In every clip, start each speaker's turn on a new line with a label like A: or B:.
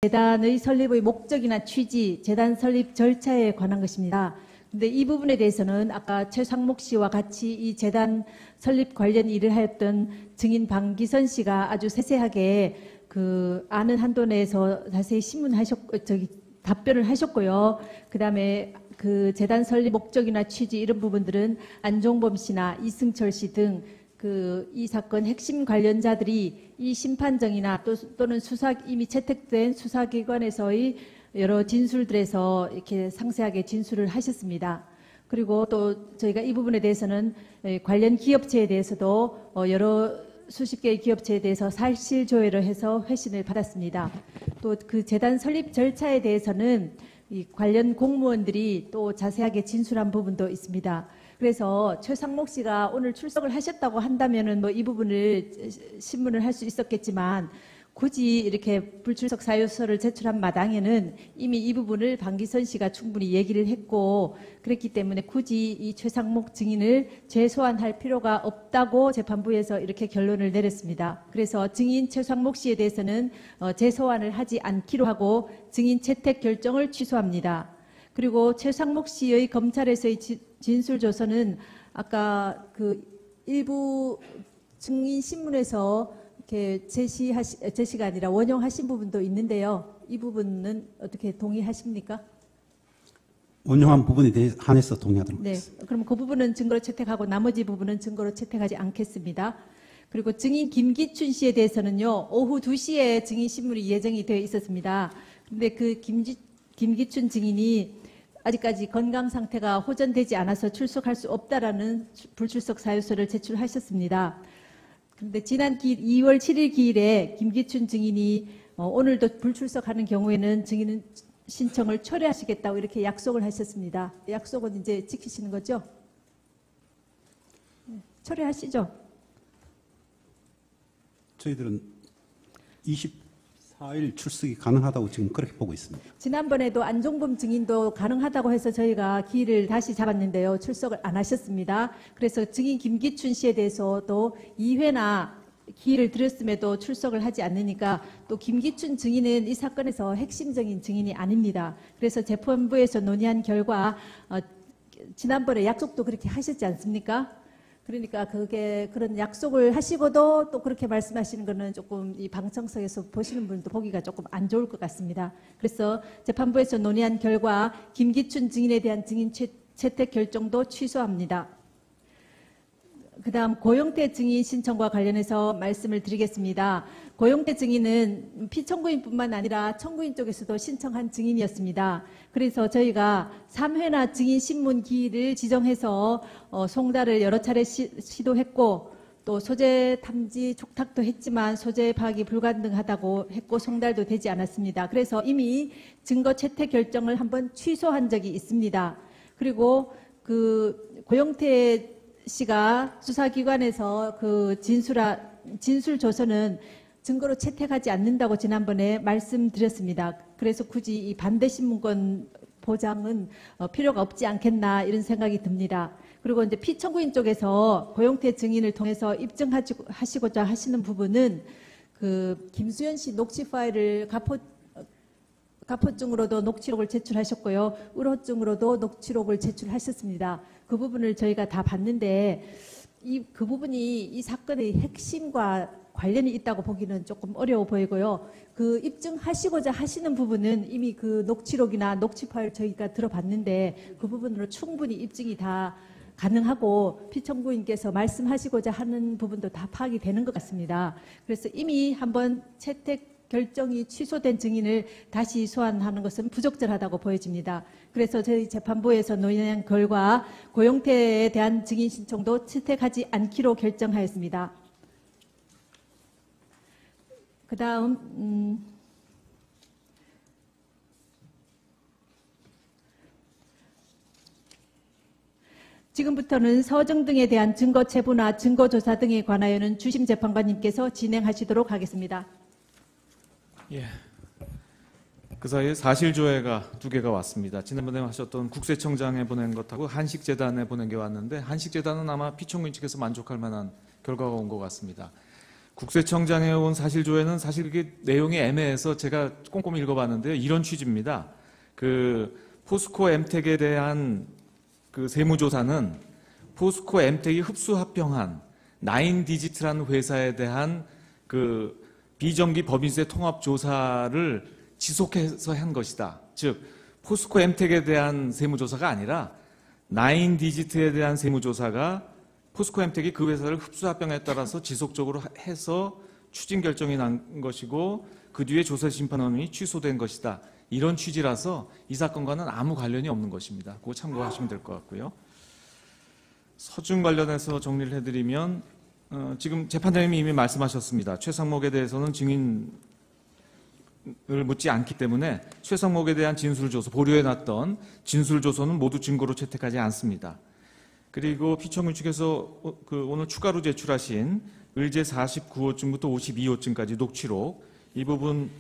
A: 재단의 설립의 목적이나 취지, 재단 설립 절차에 관한 것입니다. 근데 이 부분에 대해서는 아까 최상목 씨와 같이 이 재단 설립 관련 일을 하였던 증인 방기선 씨가 아주 세세하게 그 아는 한도 내에서 자세히 답변을 하셨고요. 그다음에 그 재단 설립 목적이나 취지 이런 부분들은 안종범 씨나 이승철 씨 등 이 사건 핵심 관련자들이 이 심판정이나 또는 이미 채택된 수사기관에서의 여러 진술들에서 이렇게 상세하게 진술을 하셨습니다. 그리고 또 저희가 이 부분에 대해서는 관련 기업체에 대해서도 여러 수십 개의 기업체에 대해서 사실 조회를 해서 회신을 받았습니다. 또 그 재단 설립 절차에 대해서는 이 관련 공무원들이 또 자세하게 진술한 부분도 있습니다. 그래서 최상목 씨가 오늘 출석을 하셨다고 한다면은 뭐 이 부분을 신문을 할 수 있었겠지만 굳이 이렇게 불출석 사유서를 제출한 마당에는 이미 이 부분을 방기선 씨가 충분히 얘기를 했고 그랬기 때문에 굳이 이 최상목 증인을 재소환할 필요가 없다고 재판부에서 이렇게 결론을 내렸습니다. 그래서 증인 최상목 씨에 대해서는 재소환을 하지 않기로 하고 증인 채택 결정을 취소합니다. 그리고 최상목 씨의 검찰에서의 진술 조서는 아까 그 일부 증인 신문에서 이렇게 제시가 아니라 원용하신 부분도 있는데요. 이 부분은 어떻게 동의하십니까?
B: 원용한 부분에 대해 한해서 동의하도록 하겠습니다.
A: 네, 그럼 그 부분은 증거로 채택하고 나머지 부분은 증거로 채택하지 않겠습니다. 그리고 증인 김기춘 씨에 대해서는요. 오후 2시에 증인 신문이 예정이 되어 있었습니다. 그런데 그 김기춘 증인이 아직까지 건강 상태가 호전되지 않아서 출석할 수 없다라는 불출석 사유서를 제출하셨습니다. 그런데 지난 2월 7일 기일에 김기춘 증인이 오늘도 불출석하는 경우에는 증인 신청을 철회하시겠다고 이렇게 약속을 하셨습니다. 약속은 이제 지키시는 거죠? 철회하시죠?
B: 저희들은 24일 출석이 가능하다고 지금 그렇게 보고 있습니다.
A: 지난번에도 안종범 증인도 가능하다고 해서 저희가 기일을 다시 잡았는데요. 출석을 안 하셨습니다. 그래서 증인 김기춘 씨에 대해서도 2회나 기일을 드렸음에도 출석을 하지 않으니까 또 김기춘 증인은 이 사건에서 핵심적인 증인이 아닙니다. 그래서 재판부에서 논의한 결과 지난번에 약속도 그렇게 하셨지 않습니까? 그러니까 그런 약속을 하시고도 또 그렇게 말씀하시는 거는 조금 이 방청석에서 보시는 분도 보기가 조금 안 좋을 것 같습니다. 그래서 재판부에서 논의한 결과 김기춘 증인에 대한 증인 채택 결정도 취소합니다. 그다음 고영태 증인 신청과 관련해서 말씀을 드리겠습니다. 고영태 증인은 피청구인뿐만 아니라 청구인 쪽에서도 신청한 증인이었습니다. 그래서 저희가 3회나 증인 신문 기일을 지정해서 송달을 여러 차례 시도했고 또 소재 탐지 촉탁도 했지만 소재 파악이 불가능하다고 했고 송달도 되지 않았습니다. 그래서 이미 증거 채택 결정을 한번 취소한 적이 있습니다. 그리고 그 고영태 씨가 수사기관에서 그 진술 조서는 증거로 채택하지 않는다고 지난번에 말씀드렸습니다. 그래서 굳이 이 반대 신문권 보장은 필요가 없지 않겠나 이런 생각이 듭니다. 그리고 이제 피청구인 쪽에서 고영태 증인을 통해서 입증하시고자 하시는 부분은 그 김수현 씨 녹취 파일을 가포증으로도 녹취록을 제출하셨고요. 의료증으로도 녹취록을 제출하셨습니다. 그 부분을 저희가 다 봤는데 그 부분이 이 사건의 핵심과 관련이 있다고 보기는 조금 어려워 보이고요. 그 입증하시고자 하시는 부분은 이미 그 녹취록이나 녹취 파일 저희가 들어봤는데 그 부분으로 충분히 입증이 다 가능하고 피청구인께서 말씀하시고자 하는 부분도 다 파악이 되는 것 같습니다. 그래서 이미 한번 채택 결정이 취소된 증인을 다시 소환하는 것은 부적절하다고 보여집니다. 그래서 저희 재판부에서 논의한 결과 고영태에 대한 증인 신청도 채택하지 않기로 결정하였습니다. 그 다음 지금부터는 서정 등에 대한 증거 체부나 증거 조사 등에 관하여는 주심 재판관님께서 진행하시도록 하겠습니다.
C: 예. 그 사이에 사실조회가 2개가 왔습니다. 지난번에 하셨던 국세청장에 보낸 것하고 한식재단에 보낸 게 왔는데 한식재단은 아마 피청구인 측에서 만족할 만한 결과가 온 것 같습니다. 국세청장에 온 사실조회는 사실 그게 내용이 애매해서 제가 꼼꼼히 읽어봤는데요. 이런 취지입니다. 그 포스코 엠텍에 대한 그 세무조사는 포스코 엠텍이 흡수합병한 나인디지트라는 회사에 대한 그 비정기 법인세 통합 조사를 지속해서 한 것이다. 즉 포스코 엠텍에 대한 세무조사가 아니라 나인디지트에 대한 세무조사가 포스코 엠텍이 그 회사를 흡수합병에 따라서 지속적으로 해서 추진 결정이 난 것이고 그 뒤에 조사 심판원이 취소된 것이다. 이런 취지라서 이 사건과는 아무 관련이 없는 것입니다. 그거 참고하시면 될 것 같고요. 서준 관련해서 정리를 해드리면 지금 재판장님이 이미 말씀하셨습니다. 최상목에 대해서는 증인을 묻지 않기 때문에 최상목에 대한 진술조서, 보류해놨던 진술조서는 모두 증거로 채택하지 않습니다. 그리고 피청구 측에서 오늘 추가로 제출하신 의제 49호증부터 52호증까지 녹취록, 이 부분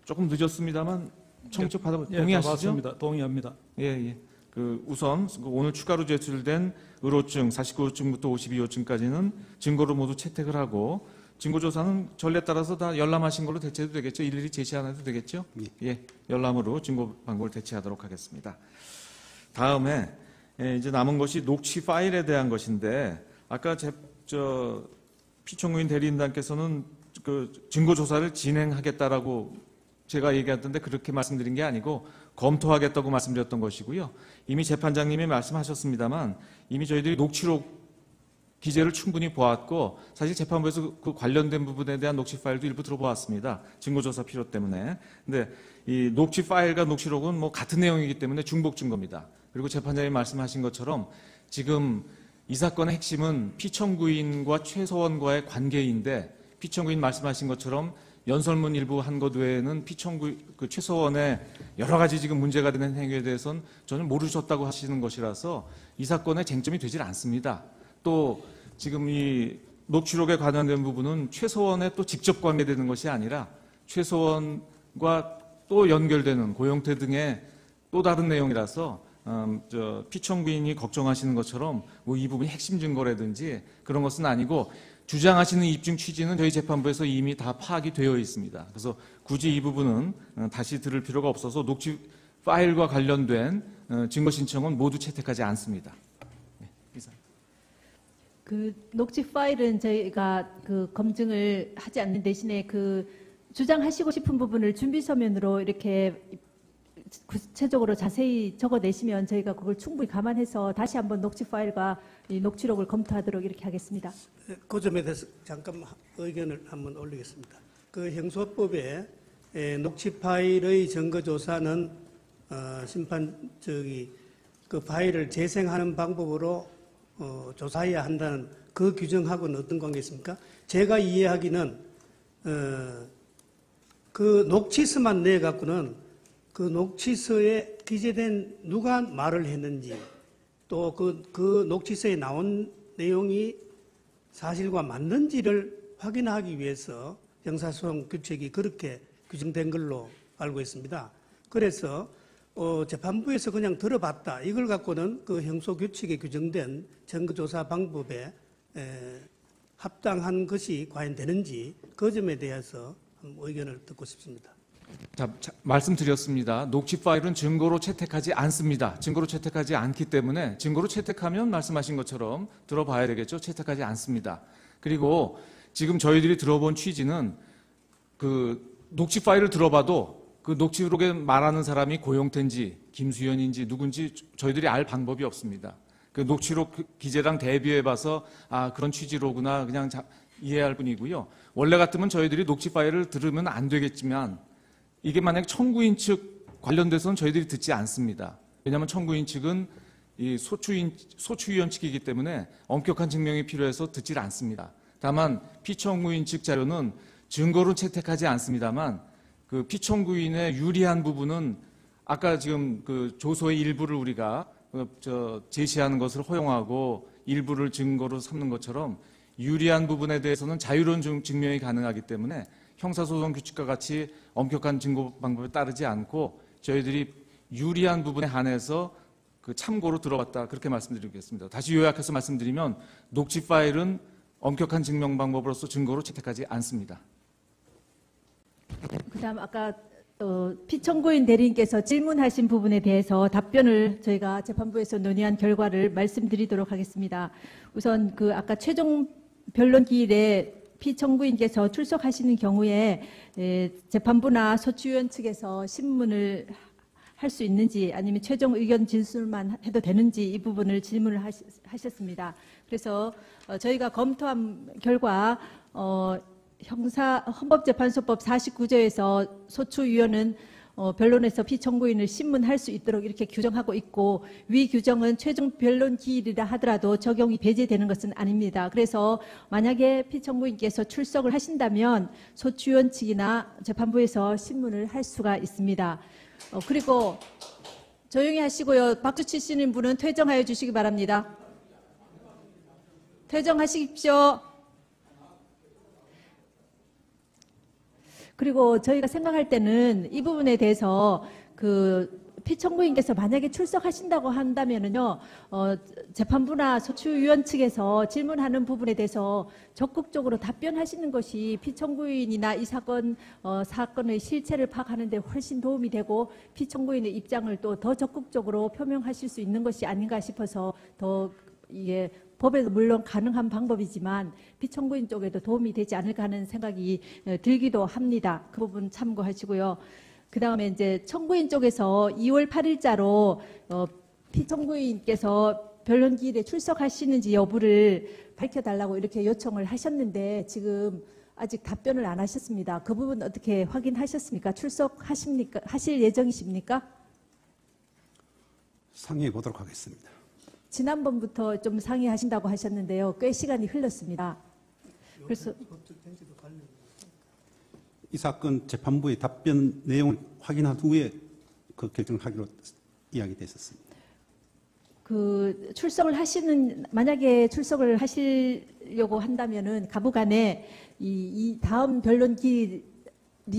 C: 조금 늦었습니다만 청첩 받아 동의하시죠?
D: 맞습니다. 동의합니다.
C: 예. 우선 오늘 추가로 제출된 의로증 49호증부터 52호증까지는 증거로 모두 채택을 하고 증거조사는 전례에 따라서 다 열람하신 걸로 대체해도 되겠죠? 일일이 제시 안 해도 되겠죠? 예, 열람으로 증거 방법을 대체하도록 하겠습니다. 다음에 이제 남은 것이 녹취 파일에 대한 것인데 아까 피청구인 대리인단께서는 그 증거조사를 진행하겠다라고 제가 얘기했던데 그렇게 말씀드린 게 아니고 검토하겠다고 말씀드렸던 것이고요. 이미 재판장님이 말씀하셨습니다만 이미 저희들이 녹취록 기재를 충분히 보았고 사실 재판부에서 그 관련된 부분에 대한 녹취 파일도 일부 들어보았습니다. 증거조사 필요 때문에. 근데 이 녹취 파일과 녹취록은 뭐 같은 내용이기 때문에 중복 증거입니다. 그리고 재판장님이 말씀하신 것처럼 지금 이 사건의 핵심은 피청구인과 최서원과의 관계인데 피청구인 말씀하신 것처럼 연설문 일부 한 것 외에는 그 최서원의 여러 가지 지금 문제가 되는 행위에 대해서는 전혀 모르셨다고 하시는 것이라서 이 사건의 쟁점이 되질 않습니다. 또 지금 이 녹취록에 관련된 부분은 최서원에 또 직접 관계되는 것이 아니라 최서원과 또 연결되는 고영태 등의 또 다른 내용이라서 피청구인이 걱정하시는 것처럼 뭐 이 부분이 핵심 증거라든지 그런 것은 아니고 주장하시는 입증 취지는 저희 재판부에서 이미 다 파악이 되어 있습니다. 그래서 굳이 이 부분은 다시 들을 필요가 없어서 녹취 파일과 관련된 증거 신청은 모두 채택하지 않습니다. 네, 이상.
A: 그 녹취 파일은 저희가 그 검증을 하지 않는 대신에 그 주장하시고 싶은 부분을 준비 서면으로 이렇게 구체적으로 자세히 적어내시면 저희가 그걸 충분히 감안해서 다시 한번 녹취 파일과 이 녹취록을 검토하도록 이렇게 하겠습니다.
E: 그 점에 대해서 잠깐 의견을 한번 올리겠습니다. 그 형소법에 녹취 파일의 증거조사는 심판적이 그 파일을 재생하는 방법으로 조사해야 한다는 그 규정하고는 어떤 관계 있습니까? 제가 이해하기는 그 녹취서만 내 갖고는 그 녹취서에 기재된 누가 말을 했는지 또 그 녹취서에 나온 내용이 사실과 맞는지를 확인하기 위해서 형사소송 규칙이 그렇게 규정된 걸로 알고 있습니다. 그래서 재판부에서 그냥 들어봤다. 이걸 갖고는 그 형소규칙에 규정된 증거조사 방법에 합당한 것이 과연 되는지 그 점에 대해서 의견을 듣고 싶습니다.
C: 자, 말씀드렸습니다. 녹취 파일은 증거로 채택하지 않습니다. 증거로 채택하지 않기 때문에 증거로 채택하면 말씀하신 것처럼 들어봐야 되겠죠. 채택하지 않습니다. 그리고 지금 저희들이 들어본 취지는 그 녹취 파일을 들어봐도 그 녹취록에 말하는 사람이 고영태인지 김수현인지 누군지 저희들이 알 방법이 없습니다. 그 녹취록 기재랑 대비해 봐서 아 그런 취지로구나 그냥 이해할 뿐이고요. 원래 같으면 저희들이 녹취 파일을 들으면 안 되겠지만 이게 만약 청구인 측 관련돼서는 저희들이 듣지 않습니다. 왜냐하면 청구인 측은 이 소추위원 측이기 때문에 엄격한 증명이 필요해서 듣질 않습니다. 다만 피청구인 측 자료는 증거로 채택하지 않습니다만 그 피청구인의 유리한 부분은 아까 지금 그 조서의 일부를 우리가 제시하는 것을 허용하고 일부를 증거로 삼는 것처럼 유리한 부분에 대해서는 자유로운 증명이 가능하기 때문에 형사소송 규칙과 같이 엄격한 증거 방법에 따르지 않고 저희들이 유리한 부분에 한해서 그 참고로 들어봤다 그렇게 말씀드리겠습니다. 다시 요약해서 말씀드리면 녹취 파일은 엄격한 증명 방법으로서 증거로 채택하지 않습니다.
A: 그다음 아까 피청구인 대리인께서 질문하신 부분에 대해서 답변을 저희가 재판부에서 논의한 결과를 말씀드리도록 하겠습니다. 우선 그 아까 최종 변론 기일에 피청구인께서 출석하시는 경우에 재판부나 소추위원 측에서 신문을 할 수 있는지 아니면 최종 의견 진술만 해도 되는지 이 부분을 질문을 하셨습니다. 그래서 저희가 검토한 결과 헌법재판소법 49조에서 소추위원은 변론에서 피청구인을 신문할 수 있도록 이렇게 규정하고 있고 위 규정은 최종 변론 기일이라 하더라도 적용이 배제되는 것은 아닙니다. 그래서 만약에 피청구인께서 출석을 하신다면 소추위원 측이나 재판부에서 신문을 할 수가 있습니다. 그리고 조용히 하시고요. 박수 치시는 분은 퇴정하여 주시기 바랍니다. 퇴정하십시오. 그리고 저희가 생각할 때는 이 부분에 대해서 그 피청구인께서 만약에 출석하신다고 한다면은요, 재판부나 소추위원 측에서 질문하는 부분에 대해서 적극적으로 답변하시는 것이 피청구인이나 이 사건의 실체를 파악하는 데 훨씬 도움이 되고 피청구인의 입장을 또 더 적극적으로 표명하실 수 있는 것이 아닌가 싶어서 더 이게 법에도 물론 가능한 방법이지만 피청구인 쪽에도 도움이 되지 않을까 하는 생각이 들기도 합니다. 그 부분 참고하시고요. 그 다음에 이제 청구인 쪽에서 2월 8일자로 피청구인께서 변론 기일에 출석하시는지 여부를 밝혀달라고 이렇게 요청을 하셨는데 지금 아직 답변을 안 하셨습니다. 그 부분 어떻게 확인하셨습니까? 출석하십니까? 하실 예정이십니까?
B: 상의해 보도록 하겠습니다.
A: 지난번부터 좀 상의하신다고 하셨는데요. 꽤 시간이 흘렀습니다. 그래서
B: 이 사건 재판부의 답변 내용을 확인한 후에 그 결정을 하기로 이야기됐었습니다.
A: 그 만약에 출석을 하시려고 한다면은 가부간에 이 다음 변론 기일이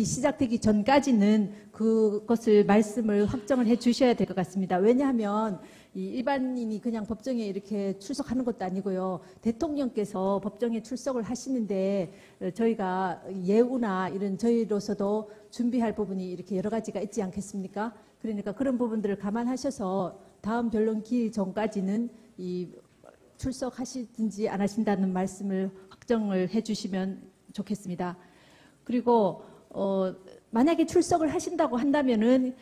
A: 시작되기 전까지는 그것을 말씀을 확정을 해 주셔야 될 것 같습니다. 왜냐하면 이 일반인이 그냥 법정에 이렇게 출석하는 것도 아니고요. 대통령께서 법정에 출석을 하시는데 저희가 예우나 이런 저희로서도 준비할 부분이 이렇게 여러 가지가 있지 않겠습니까? 그러니까 그런 부분들을 감안하셔서 다음 변론 기일 전까지는 이 출석하시든지 안 하신다는 말씀을 확정을 해 주시면 좋겠습니다. 그리고 만약에 출석을 하신다고 한다면은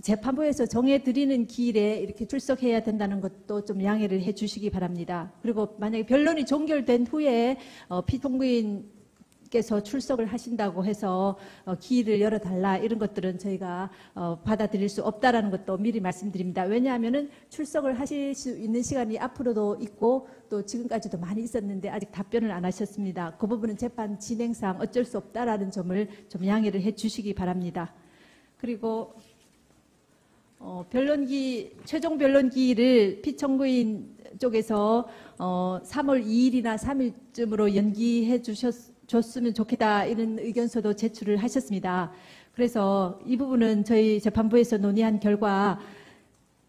A: 재판부에서 정해드리는 기일에 이렇게 출석해야 된다는 것도 좀 양해를 해 주시기 바랍니다. 그리고 만약에 변론이 종결된 후에 피청구인께서 출석을 하신다고 해서 기일을 열어달라 이런 것들은 저희가 받아들일 수 없다라는 것도 미리 말씀드립니다. 왜냐하면은 출석을 하실 수 있는 시간이 앞으로도 있고 또 지금까지도 많이 있었는데 아직 답변을 안 하셨습니다. 그 부분은 재판 진행상 어쩔 수 없다라는 점을 좀 양해를 해 주시기 바랍니다. 그리고 최종 변론 기일을 피청구인 쪽에서 3월 2일이나 3일쯤으로 연기해 줬으면 좋겠다 이런 의견서도 제출을 하셨습니다. 그래서 이 부분은 저희 재판부에서 논의한 결과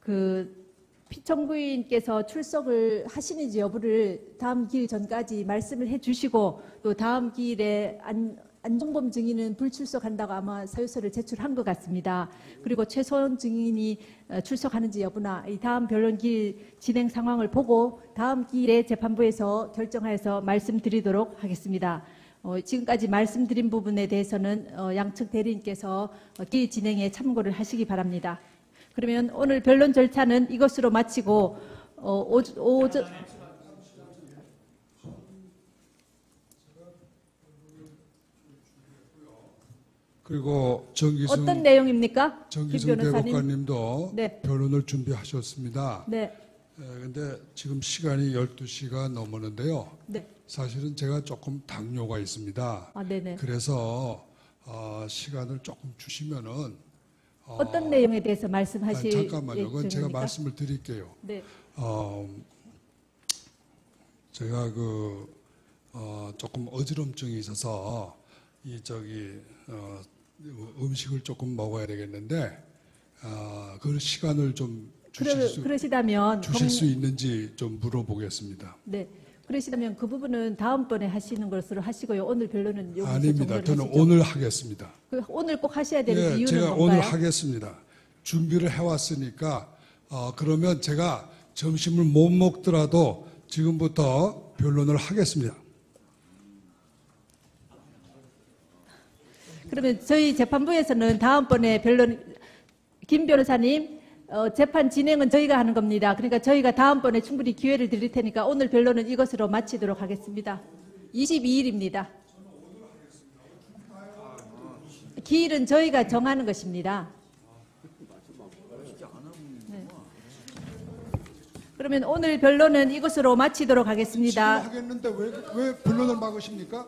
A: 그 피청구인께서 출석을 하시는지 여부를 다음 기일 전까지 말씀을 해 주시고 또 다음 기일에 안종범 증인은 불출석한다고 아마 사유서를 제출한 것 같습니다. 그리고 최소원 증인이 출석하는지 여부나 이 다음 변론 기일 진행 상황을 보고 다음 기일에 재판부에서 결정하여서 말씀드리도록 하겠습니다. 지금까지 말씀드린 부분에 대해서는 양측 대리인께서 기일 진행에 참고를 하시기 바랍니다. 그러면 오늘 변론 절차는 이것으로 마치고 오전
D: 그리고 정기승
A: 어떤 내용입니까?
D: 정기승 대법관님도
A: 네.
D: 변론을 준비하셨습니다.
A: 네.
D: 그런데 지금 시간이 12시가 넘었는데요.
A: 네.
D: 사실은 제가 조금 당뇨가 있습니다.
A: 네네.
D: 그래서 시간을 조금 주시면은
A: 어떤 내용에 대해서 말씀하실
D: 잠깐만요. 그건 제가
A: 예정입니까?
D: 말씀을 드릴게요.
A: 네.
D: 제가 조금 어지럼증이 있어서 음식을 조금 먹어야 되겠는데 그 시간을 좀 주실
A: 그러시다면
D: 수 있는지 좀 물어보겠습니다.
A: 네. 그러시다면 그 부분은 다음번에 하시는 것으로 하시고요. 오늘 변론은 여기서
D: 아닙니다.
A: 종료를
D: 저는
A: 하시죠.
D: 오늘 하겠습니다.
A: 오늘 꼭 하셔야 되는
D: 예,
A: 이유는
D: 제가
A: 뭔가요?
D: 오늘 하겠습니다. 준비를 해왔으니까 그러면 제가 점심을 못 먹더라도 지금부터 변론을 하겠습니다.
A: 그러면 저희 재판부에서는 다음번에 김 변호사님, 재판 진행은 저희가 하는 겁니다. 그러니까 저희가 다음번에 충분히 기회를 드릴 테니까 오늘 변론은 이것으로 마치도록 하겠습니다. 22일입니다. 기일은 저희가 정하는 것입니다. 네. 그러면 오늘 변론은 이것으로 마치도록 하겠습니다.
D: 지금 하겠는데 왜 변론을 막으십니까?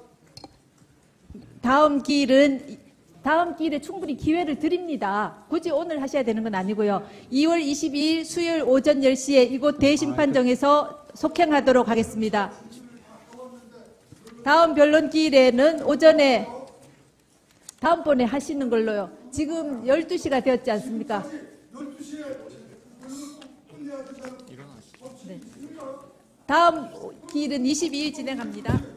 A: 다음 기일에 충분히 기회를 드립니다. 굳이 오늘 하셔야 되는 건 아니고요. 2월 22일 수요일 오전 10시에 이곳 대심판정에서 속행하도록 하겠습니다. 다음 변론 기일에는 오전에 다음번에 하시는 걸로요. 지금 12시가 되었지 않습니까? 네. 다음 기일은 22일 진행합니다.